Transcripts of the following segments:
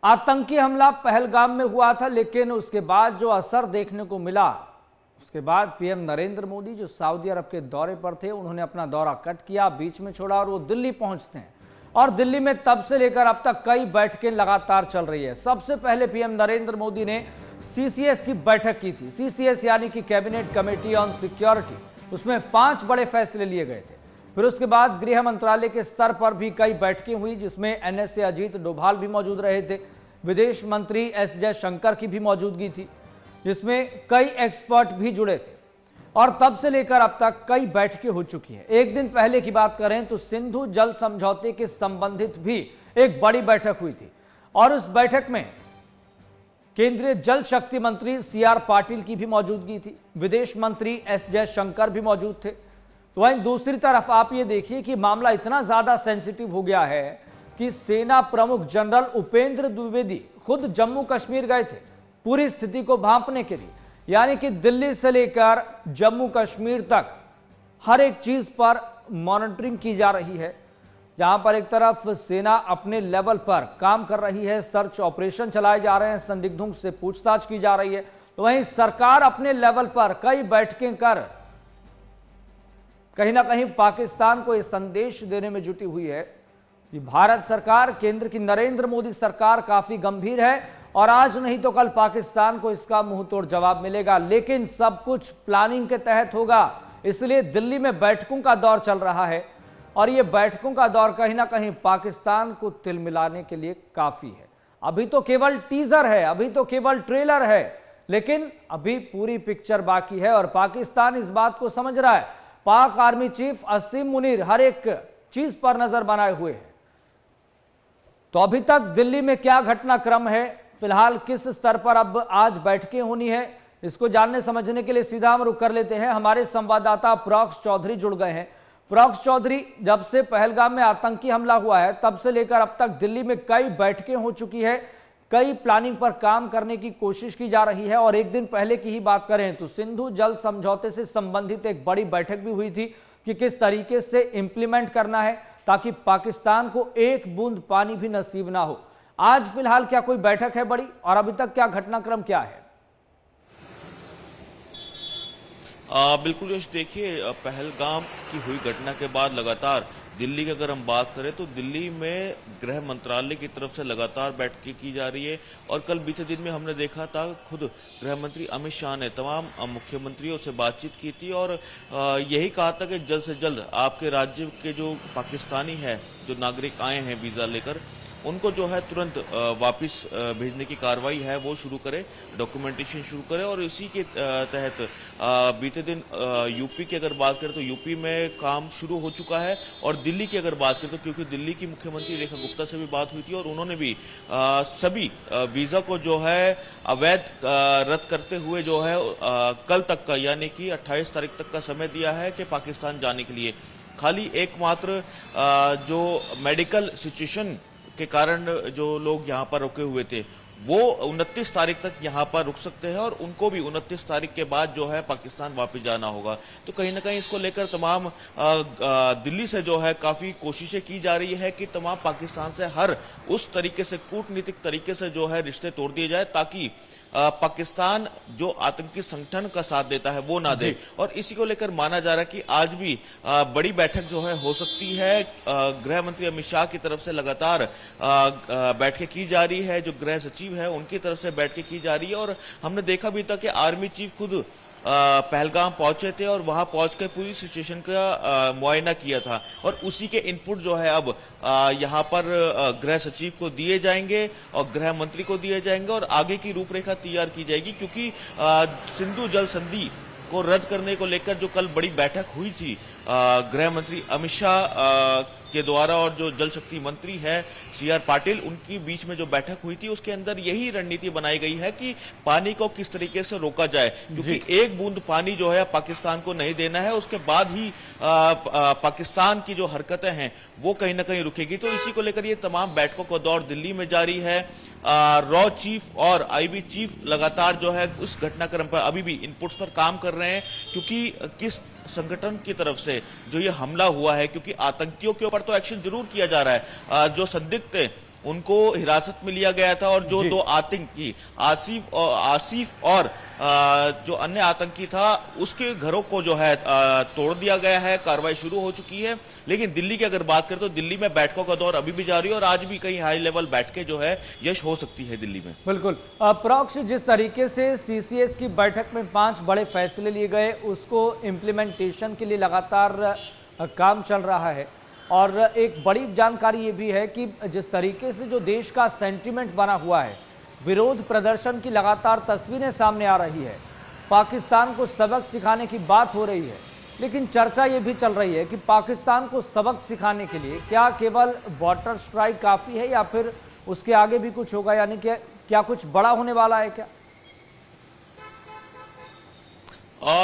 आतंकी हमला पहलगाम में हुआ था, लेकिन उसके बाद जो असर देखने को मिला, उसके बाद पीएम नरेंद्र मोदी जो सऊदी अरब के दौरे पर थे, उन्होंने अपना दौरा कट किया, बीच में छोड़ा और वो दिल्ली पहुंचते हैं। और दिल्ली में तब से लेकर अब तक कई बैठकें लगातार चल रही है। सबसे पहले पीएम नरेंद्र मोदी ने सीसीएस की बैठक की थी। सीसीएस यानी कि कैबिनेट कमेटी ऑन सिक्योरिटी, उसमें 5 बड़े फैसले लिए गए थे। फिर उसके बाद गृह मंत्रालय के स्तर पर भी कई बैठकें हुई, जिसमें एनएसए अजीत डोभाल भी मौजूद रहे थे। विदेश मंत्री एस जयशंकर की भी मौजूदगी थी, जिसमें कई एक्सपर्ट भी जुड़े थे। और तब से लेकर अब तक कई बैठकें हो चुकी हैं। एक दिन पहले की बात करें तो सिंधु जल समझौते के संबंधित भी एक बड़ी बैठक हुई थी, और उस बैठक में केंद्रीय जल शक्ति मंत्री सीआर पाटिल की भी मौजूदगी थी। विदेश मंत्री एस जयशंकर भी मौजूद थे। तो वहीं दूसरी तरफ आप ये देखिए कि मामला इतना ज्यादा सेंसिटिव हो गया है कि सेना प्रमुख जनरल उपेंद्र द्विवेदी खुद जम्मू कश्मीर गए थे पूरी स्थिति को भांपने के लिए। यानी कि दिल्ली से लेकर जम्मू कश्मीर तक हर एक चीज पर मॉनिटरिंग की जा रही है, जहां पर एक तरफ सेना अपने लेवल पर काम कर रही है, सर्च ऑपरेशन चलाए जा रहे हैं, संदिग्धों से पूछताछ की जा रही है, तो वहीं सरकार अपने लेवल पर कई बैठकें कर कहीं ना कहीं पाकिस्तान को यह संदेश देने में जुटी हुई है कि भारत सरकार, केंद्र की नरेंद्र मोदी सरकार काफी गंभीर है और आज नहीं तो कल पाकिस्तान को इसका मुंहतोड़ जवाब मिलेगा। लेकिन सब कुछ प्लानिंग के तहत होगा, इसलिए दिल्ली में बैठकों का दौर चल रहा है और यह बैठकों का दौर कहीं ना कहीं पाकिस्तान को तिलमिलाने के लिए काफी है। अभी तो केवल टीजर है, अभी तो केवल ट्रेलर है, लेकिन अभी पूरी पिक्चर बाकी है और पाकिस्तान इस बात को समझ रहा है। पाक आर्मी चीफ असीम मुनीर हर एक चीज पर नजर बनाए हुए हैं। तो अभी तक दिल्ली में क्या घटनाक्रम है, फिलहाल किस स्तर पर अब आज बैठकें होनी है, इसको जानने समझने के लिए सीधा हम रुख कर लेते हैं। हमारे संवाददाता प्रॉक्स चौधरी जुड़ गए हैं। प्रॉक्स चौधरी, जब से पहलगाम में आतंकी हमला हुआ है तब से लेकर अब तक दिल्ली में कई बैठकें हो चुकी है, कई प्लानिंग पर काम करने की कोशिश की जा रही है। और एक दिन पहले की ही बात करें तो सिंधु जल समझौते से संबंधित एक बड़ी बैठक भी हुई थी कि किस तरीके से इंप्लीमेंट करना है ताकि पाकिस्तान को एक बूंद पानी भी नसीब ना हो। आज फिलहाल क्या कोई बैठक है बड़ी, और अभी तक क्या घटनाक्रम क्या है? बिल्कुल यश, देखिए पहलगाम की हुई घटना के बाद लगातार दिल्ली की अगर हम बात करें तो दिल्ली में गृह मंत्रालय की तरफ से लगातार बैठकें की जा रही है। और कल बीते दिन में हमने देखा था, खुद गृह मंत्री अमित शाह ने तमाम मुख्यमंत्रियों से बातचीत की थी और यही कहा था कि जल्द से जल्द आपके राज्य के जो पाकिस्तानी है, जो नागरिक आए हैं वीजा लेकर, उनको जो है तुरंत वापस भेजने की कार्रवाई है वो शुरू करे, डॉक्यूमेंटेशन शुरू करे। और इसी के तहत बीते दिन यूपी की अगर बात करें तो यूपी में काम शुरू हो चुका है। और दिल्ली की अगर बात करें तो क्योंकि दिल्ली की मुख्यमंत्री रेखा गुप्ता से भी बात हुई थी और उन्होंने भी सभी वीजा को जो है अवैध रद्द करते हुए जो है कल तक का, यानी कि 28 तारीख तक का समय दिया है कि पाकिस्तान जाने के लिए। खाली एकमात्र जो मेडिकल सिचुएशन के कारण जो लोग यहाँ पर रुके हुए थे वो 29 तारीख तक यहाँ पर रुक सकते हैं और उनको भी 29 तारीख के बाद जो है पाकिस्तान वापस जाना होगा। तो कहीं ना कहीं इसको लेकर तमाम दिल्ली से जो है काफी कोशिशें की जा रही है कि तमाम पाकिस्तान से हर उस तरीके से, कूटनीतिक तरीके से जो है रिश्ते तोड़ दिए जाए ताकि पाकिस्तान जो आतंकी संगठन का साथ देता है वो ना दे। और इसी को लेकर माना जा रहा है कि आज भी बड़ी बैठक जो है हो सकती है। गृह मंत्री अमित शाह की तरफ से लगातार बैठकें की जा रही है, जो गृह सचिव है उनकी तरफ से बैठकें की जा रही है। और हमने देखा भी था कि आर्मी चीफ खुद पहलगाम पहुंचे थे और वहां पहुंचकर पूरी सिचुएशन का मुआयना किया था और उसी के इनपुट जो है अब यहां पर गृह सचिव को दिए जाएंगे और गृह मंत्री को दिए जाएंगे और आगे की रूपरेखा तैयार की जाएगी। क्योंकि सिंधु जल संधि को रद्द करने को लेकर जो कल बड़ी बैठक हुई थी गृह मंत्री अमित शाह के द्वारा और जो जल शक्ति मंत्री है सीआर पाटिल, उनकी बीच में जो बैठक हुई थी उसके अंदर यही रणनीति बनाई गई है कि पानी को किस तरीके से रोका जाए। क्योंकि एक बूंद पानी जो है पाकिस्तान को नहीं देना है, उसके बाद ही पाकिस्तान की जो हरकतें हैं वो कहीं ना कहीं रुकेगी। तो इसी को लेकर ये तमाम बैठकों का दौर दिल्ली में जारी है। रॉ चीफ और आईबी चीफ लगातार जो है उस घटनाक्रम पर अभी भी इनपुट्स पर काम कर रहे हैं, क्योंकि किस संगठन की तरफ से जो ये हमला हुआ है, क्योंकि आतंकियों के ऊपर तो एक्शन जरूर किया जा रहा है, जो संदिग्ध उनको हिरासत में लिया गया था और जो दो आतंकी आसिफ और जो अन्य आतंकी था उसके घरों को जो है तोड़ दिया गया है। कार्रवाई शुरू हो चुकी है। लेकिन दिल्ली की अगर बात करें तो दिल्ली में बैठकों का दौर अभी भी जारी है और आज भी कई हाई लेवल बैठकें जो है यश हो सकती है दिल्ली में। बिल्कुल प्रोक्ष, जिस तरीके से सीसीएस की बैठक में 5 बड़े फैसले लिए गए उसको इम्प्लीमेंटेशन के लिए लगातार काम चल रहा है और एक बड़ी जानकारी ये भी है कि जिस तरीके से जो देश का सेंटिमेंट बना हुआ है, विरोध प्रदर्शन की लगातार तस्वीरें सामने आ रही है, पाकिस्तान को सबक सिखाने की बात हो रही है, लेकिन चर्चा ये भी चल रही है कि पाकिस्तान को सबक सिखाने के लिए क्या केवल वाटर स्ट्राइक काफ़ी है या फिर उसके आगे भी कुछ होगा, यानी कि क्या कुछ बड़ा होने वाला है क्या?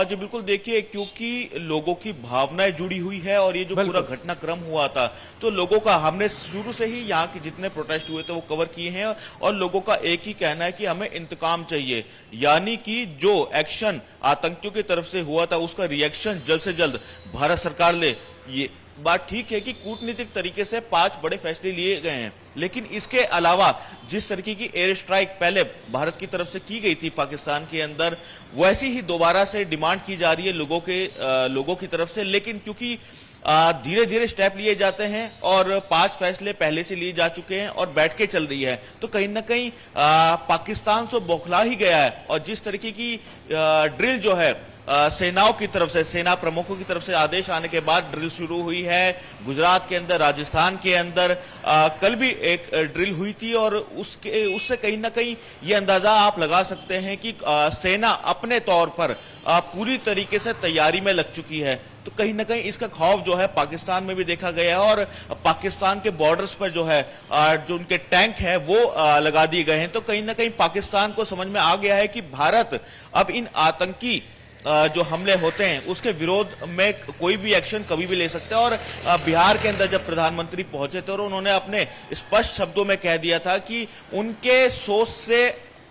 जी बिल्कुल, देखिए क्योंकि लोगों की भावनाएं जुड़ी हुई है और ये जो पूरा घटनाक्रम हुआ था तो लोगों का, हमने शुरू से ही यहाँ के जितने प्रोटेस्ट हुए थे वो कवर किए हैं और लोगों का एक ही कहना है कि हमें इंतकाम चाहिए, यानी कि जो एक्शन आतंकियों की तरफ से हुआ था उसका रिएक्शन जल्द से जल्द भारत सरकार ले। ये बात ठीक है कि कूटनीतिक तरीके से 5 बड़े फैसले लिए गए हैं, लेकिन इसके अलावा जिस तरीके की एयर स्ट्राइक पहले भारत की तरफ से की गई थी पाकिस्तान के अंदर, वैसी ही दोबारा से डिमांड की जा रही है लोगों की तरफ से। लेकिन क्योंकि धीरे धीरे स्टेप लिए जाते हैं और 5 फैसले पहले से लिए जा चुके हैं और बैठकें चल रही है, तो कहीं ना कहीं पाकिस्तान से बौखला ही गया है। और जिस तरीके की ड्रिल जो है सेनाओं की तरफ से, सेना प्रमुखों की तरफ से आदेश आने के बाद ड्रिल शुरू हुई है गुजरात के अंदर, राजस्थान के अंदर कल भी एक ड्रिल हुई थी और उससे कहीं ना कहीं ये अंदाजा आप लगा सकते हैं कि सेना अपने तौर पर पूरी तरीके से तैयारी में लग चुकी है। तो कहीं ना कहीं इसका खौफ जो है पाकिस्तान में भी देखा गया है और पाकिस्तान के बॉर्डर्स पर जो है जो उनके टैंक है वो लगा दिए गए हैं। तो कहीं ना कहीं पाकिस्तान को समझ में आ गया है कि भारत अब इन आतंकी जो हमले होते हैं उसके विरोध में कोई भी एक्शन कभी भी ले सकता है। और बिहार के अंदर जब प्रधानमंत्री पहुंचे थे और उन्होंने अपने स्पष्ट शब्दों में कह दिया था कि उनके सोच से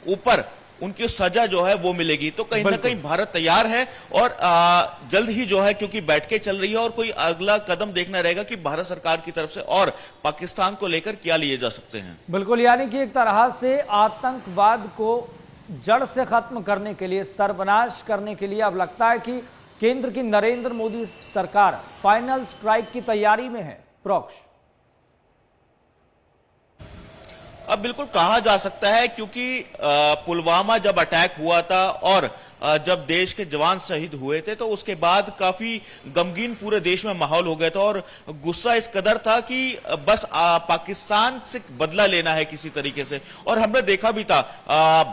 ऊपर उनकी सजा जो है वो मिलेगी, तो कहीं ना कहीं भारत तैयार है और जल्द ही जो है, क्योंकि बैठकें चल रही है और कोई अगला कदम देखना रहेगा कि भारत सरकार की तरफ से और पाकिस्तान को लेकर क्या लिए जा सकते हैं। बिल्कुल, यानी कि एक तरह से आतंकवाद को जड़ से खत्म करने के लिए, सर्वनाश करने के लिए अब लगता है कि केंद्र की नरेंद्र मोदी सरकार फाइनल स्ट्राइक की तैयारी में है। प्रोक्ष, अब बिल्कुल कहा जा सकता है क्योंकि पुलवामा जब अटैक हुआ था और जब देश के जवान शहीद हुए थे तो उसके बाद काफी गमगीन पूरे देश में माहौल हो गया था और गुस्सा इस कदर था कि बस पाकिस्तान से बदला लेना है किसी तरीके से। और हमने देखा भी था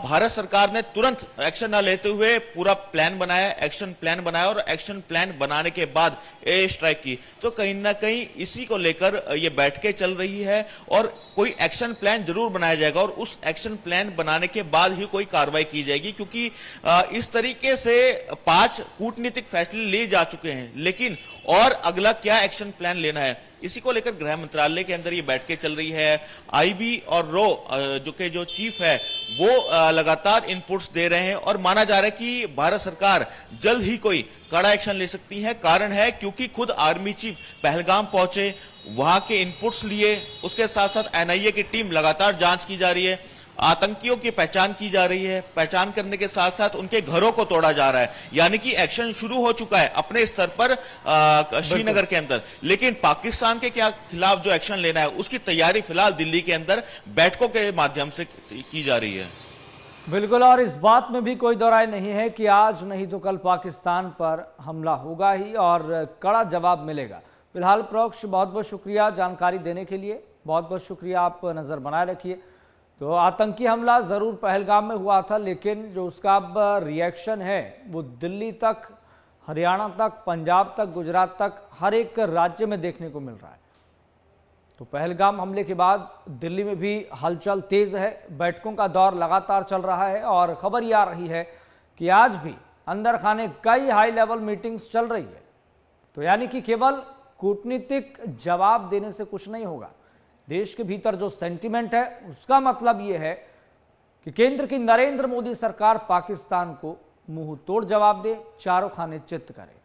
भारत सरकार ने तुरंत एक्शन न लेते हुए पूरा प्लान बनाया, एक्शन प्लान बनाया और एक्शन प्लान बनाने के बाद एयर स्ट्राइक की। तो कहीं ना कहीं इसी को लेकर ये बैठकें चल रही है और कोई एक्शन प्लान जरूर बनाया जाएगा और उस एक्शन प्लान बनाने के बाद ही कोई कार्रवाई की जाएगी, क्योंकि इस तरीके से 5 कूटनीतिक फैसले लिए जा चुके हैं, लेकिन और अगला क्या एक्शन प्लान लेना है इसी को लेकर गृह मंत्रालय के अंदर ये बैठकें चल रही है। आईबी और रो जो चीफ है वो लगातार इनपुट्स दे रहे हैं और माना जा रहा है कि भारत सरकार जल्द ही कोई कड़ा एक्शन ले सकती है। कारण है क्योंकि खुद आर्मी चीफ पहलगाम पहुंचे, वहां के इनपुट्स लिए, उसके साथ साथ एनआईए की टीम लगातार जांच की जा रही है, आतंकियों की पहचान की जा रही है, पहचान करने के साथ साथ उनके घरों को तोड़ा जा रहा है, यानी कि एक्शन शुरू हो चुका है अपने स्तर पर श्रीनगर के अंदर। लेकिन पाकिस्तान के खिलाफ जो एक्शन लेना है उसकी तैयारी फिलहाल दिल्ली के अंदर बैठकों के माध्यम से की जा रही है। बिल्कुल, और इस बात में भी कोई दो राय नहीं है कि आज नहीं तो कल पाकिस्तान पर हमला होगा ही और कड़ा जवाब मिलेगा। फिलहाल प्रोक्ष, बहुत बहुत शुक्रिया जानकारी देने के लिए, बहुत बहुत शुक्रिया, आप नज़र बनाए रखिए। तो आतंकी हमला ज़रूर पहलगाम में हुआ था, लेकिन जो उसका अब रिएक्शन है वो दिल्ली तक, हरियाणा तक, पंजाब तक, गुजरात तक, हर एक राज्य में देखने को मिल रहा है। तो पहलगाम हमले के बाद दिल्ली में भी हलचल तेज है, बैठकों का दौर लगातार चल रहा है और खबर ये आ रही है कि आज भी अंदर खाने कई हाई लेवल मीटिंग्स चल रही है। तो यानी कि केवल कूटनीतिक जवाब देने से कुछ नहीं होगा, देश के भीतर जो सेंटिमेंट है उसका मतलब यह है कि केंद्र की नरेंद्र मोदी सरकार पाकिस्तान को मुंह तोड़ जवाब दे, चारों खाने चित्त करे।